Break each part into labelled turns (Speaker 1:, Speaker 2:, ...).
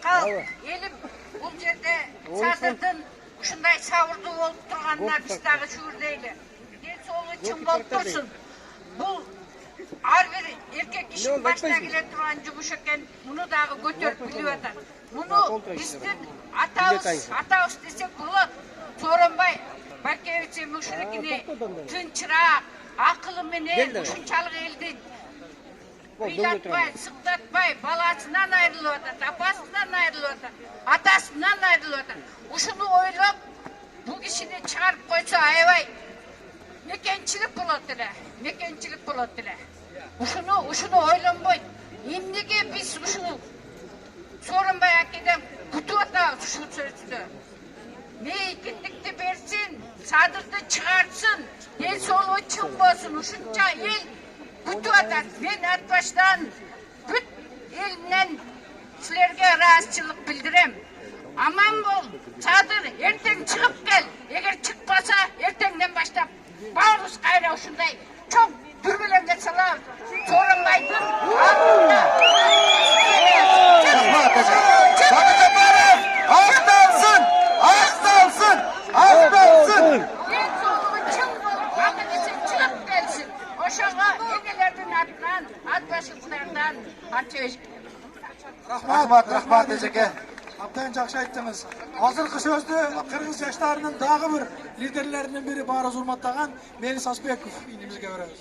Speaker 1: Халық, елім бұл жерде сатырдың ұшындай сауырды болып тұрғанына біз дағы шүгірдейлі. Денсаулығы чын болып тұрсын. Бұл әрбір еркек кішін башына келе тұрған жұмыс екен, мұны дағы көтеріп біліп атар. Мұны біздің атауыз десек болады. Сооронбай Баркевич мүшірігіне тынчырақ, ақылыменен ұшыншалық елді билатпай, сықтатпай, баласынан айырылып атыр, апасынан айырылып атыр, атасынан айырылып атыр. Ушыны ойлап, бұл кішіні шығарып қойса айбай, мекеншілік болады діле. Ушыны ойланбайды. Емнеге біз ушыны Сооронбай әкеден күтіп атабыз ушыны сөзді. Мейкіндікті берсін, садырды шығарсын, денсаулығы чын болсын, ушынша ел күтіп атады. Мен әрбаштан бүт елімнен сілерге разычылық білдірем. Аман бол, садыр, ертең шығып кел. Егер шықпаса, ертеңден баштап бауырыз қайра ушындай чоң дүрбелеңге саламыз. Сооронбайдың алдында. Денсаулығы чын болып, ақылысы шығып келсін. Ошаға егелердің атынан, атбашылықтардан арчы
Speaker 2: Рахмат Эжеке. Абдан жақсы айттыңыз. Азыркы сөзді Кыргыз жаштарының дағы бір лидерлерінің бірі Барыз Урматтаған Мелис Асбеков инемізге береміз.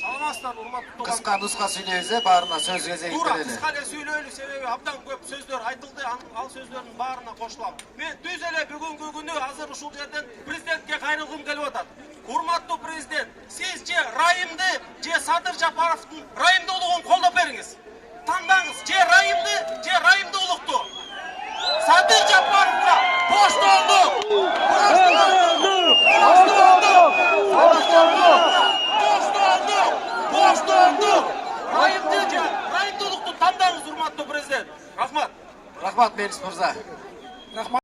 Speaker 3: Саламатсыздар, урматтуу
Speaker 4: Кыска нуска сүйлөйбүз, баарына сөз кезеги
Speaker 3: Туура,
Speaker 4: берели.
Speaker 3: кыска эле сүйлөйлү, себеби абдан көп сөздөр айтылды, ал сөздөрдүн баарына кошулам. Мен түз эле бүгүнкү күнү азыр ушул жерден президентке кайрылгым келип атат. Урматтуу президент, сиз же Райымды, же Садыр Жапаровдун Райымдуулугун колдоп бериңиз. Тандаңыз, же Райымдуулукту. Садыр Жапаровго боштоолдук. Райымдуулукту тандаңыз, урматтуу президент. Рахмат.
Speaker 4: Рахмат Мелис мырза.